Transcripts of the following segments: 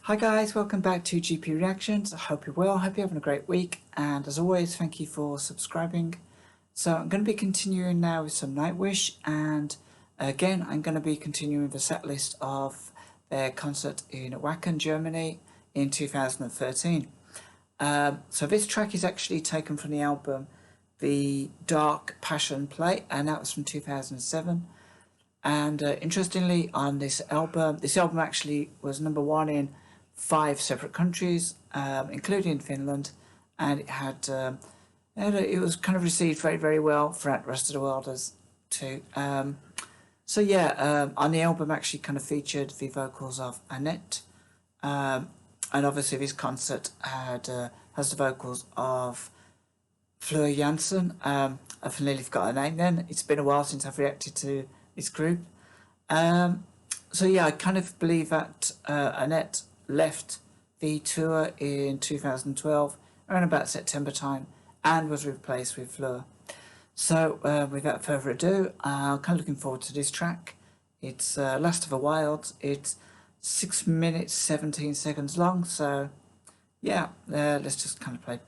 Hi guys, welcome back to GP Reactions. I hope you're well, hope you're having a great week, and as always, thank you for subscribing. So I'm going to be continuing now with some Nightwish, and again, I'm going to be continuing the set list of their concert in WACKEN, Germany in 2013. So this track is actually taken from the album The Dark Passion Play, and that was from 2007. And interestingly, on this album actually was #1 in 5 separate countries, including Finland, and it was kind of received very, very well throughout the rest of the world as too. So yeah, on the album actually kind of featured the vocals of Annette, and obviously this concert has the vocals of Fleur Jansen. I've nearly forgot her name then. It's been a while since I've reacted to this group. So yeah, I kind of believe that Annette left the tour in 2012 around about September time and was replaced with Fleur. So without further ado, I'm kind of looking forward to this track. It's Last of the Wilds. It's 6 minutes 17 seconds long, so yeah, let's just kind of play.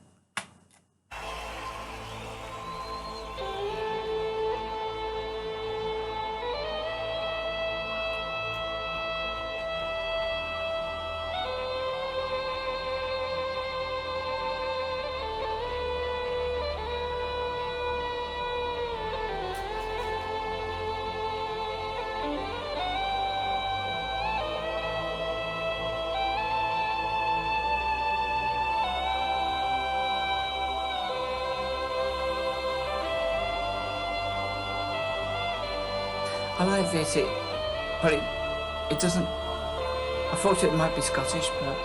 I like this, but it doesn't. I thought it might be Scottish, but.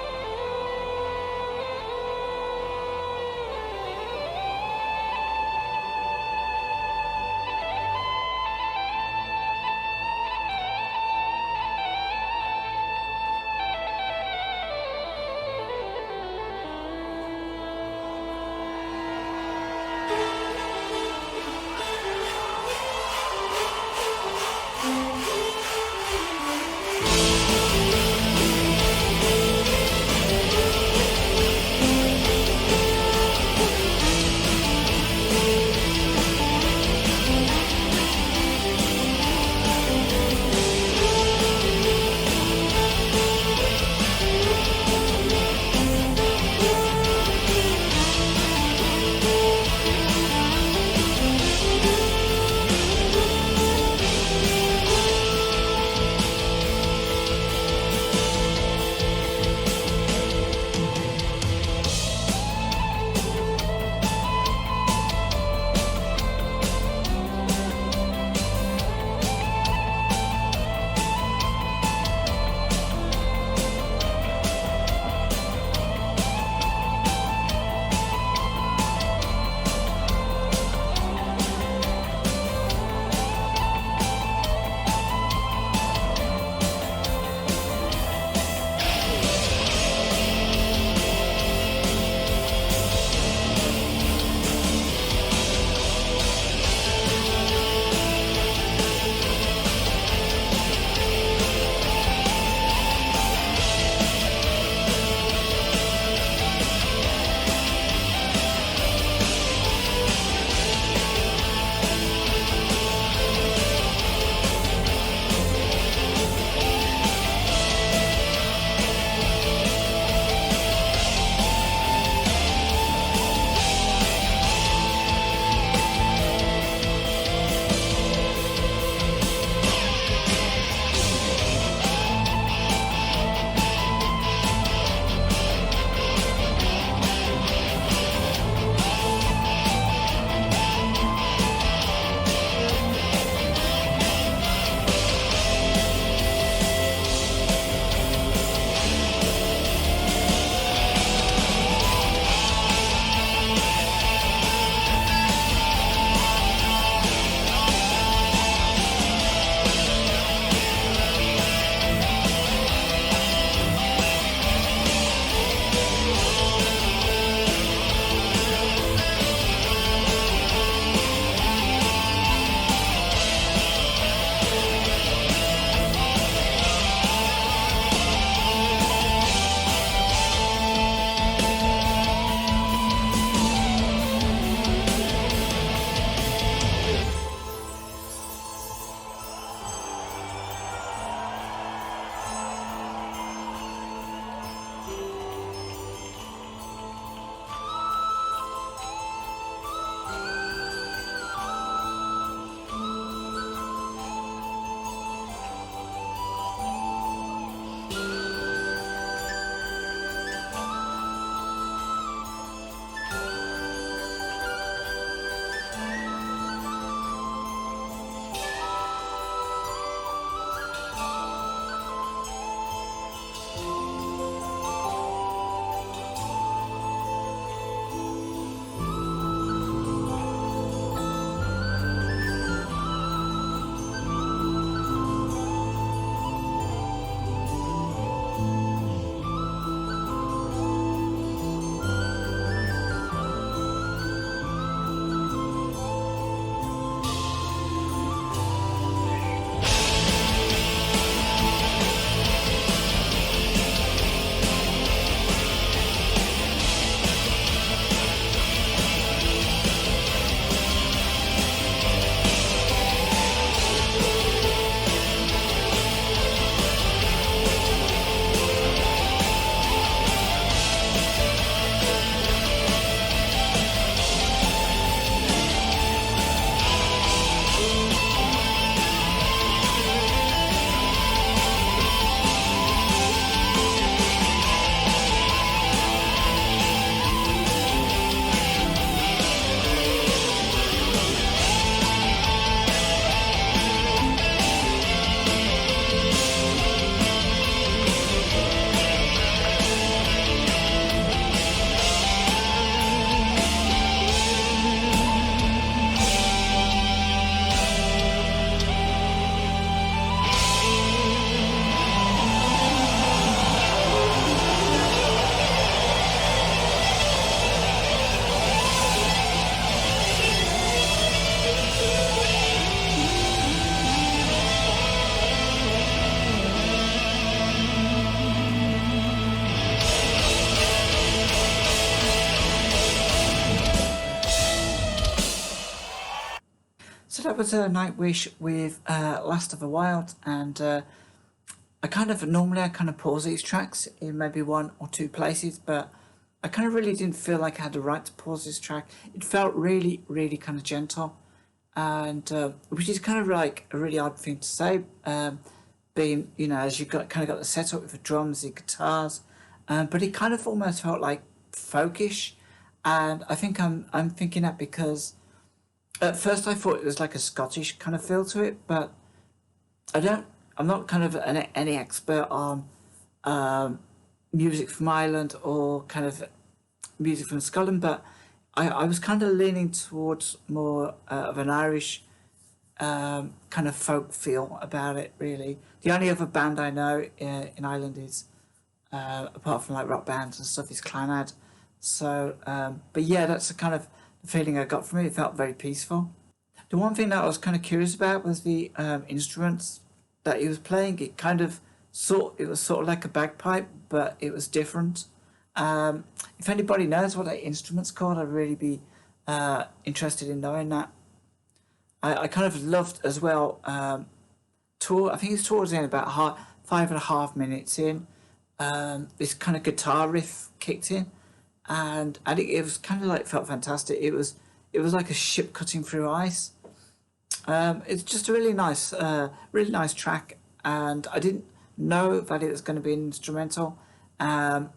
that was Nightwish with Last of the Wild, and I kind of normally I kind of pause these tracks in maybe one or two places, but I kind of really didn't feel like I had the right to pause this track. It felt really, really kind of gentle, and which is kind of like a really odd thing to say, being, you know, as you got kind of got the setup with the drums, the guitars, but it kind of almost felt like folkish, and I think I'm thinking that because at first I thought it was like a Scottish kind of feel to it, but I don't. I'm not kind of any expert on music from Ireland or kind of music from Scotland, but I was kind of leaning towards more of an Irish kind of folk feel about it, really. The only other band I know in Ireland is, apart from like rock bands and stuff, is Clanad. So, but yeah, that's the kind of feeling I got from it. It felt very peaceful. The one thing that I was kind of curious about was the instruments that he was playing. It was sort of like a bagpipe, but it was different. If anybody knows what that instrument's called, I'd really be interested in knowing that. I kind of loved as well. I think it's towards the end, about 5.5 minutes in. This kind of guitar riff kicked in, and it was kind of like felt fantastic. It was like a ship cutting through ice. It's just a really nice track, and I didn't know that it was going to be an instrumental, and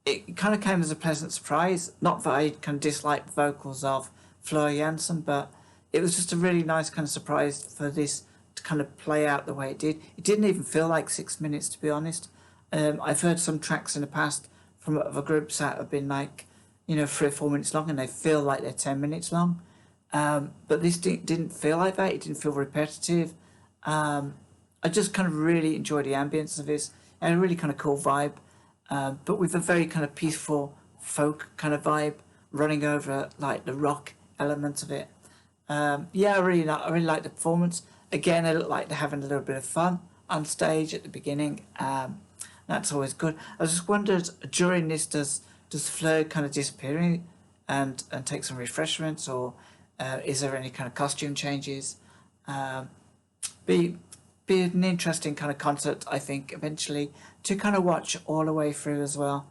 it kind of came as a pleasant surprise. Not that I kind of disliked the vocals of Fleur Jansen, but it was just a really nice kind of surprise for this to kind of play out the way it did. It didn't even feel like 6 minutes, to be honest. I've heard some tracks in the past from other groups that have been like, you know, 3 or 4 minutes long, and they feel like they're 10 minutes long. But this didn't feel like that. It didn't feel repetitive. I just kind of really enjoyed the ambience of this, and a really kind of cool vibe, but with a very kind of peaceful folk kind of vibe running over like the rock element of it. Yeah, I really like the performance. Again, they look like they're having a little bit of fun on stage at the beginning. That's always good. I just wondered, during this, does Fleur kind of disappear and take some refreshments, or is there any kind of costume changes? Be an interesting kind of concert, I think, eventually to kind of watch all the way through as well.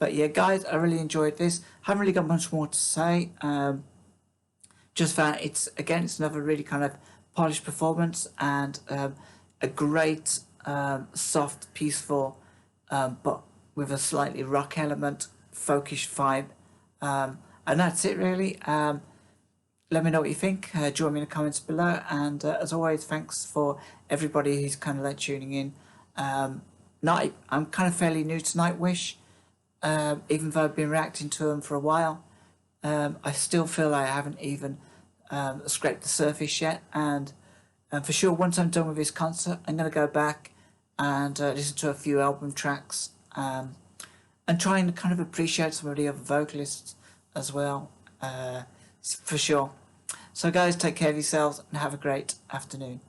But yeah, guys, I really enjoyed this. Haven't really got much more to say. Just that it's another really kind of polished performance, and a great soft, peaceful, but with a slightly rock element, folkish vibe. And that's it really. Let me know what you think. Join me in the comments below. And as always, thanks for everybody who's kind of like tuning in. I'm kind of fairly new to Nightwish, even though I've been reacting to them for a while. I still feel like I haven't even scraped the surface yet. And for sure, once I'm done with this concert, I'm going to go back and listen to a few album tracks, and try and kind of appreciate some of the other vocalists as well. For sure. So guys, take care of yourselves and have a great afternoon.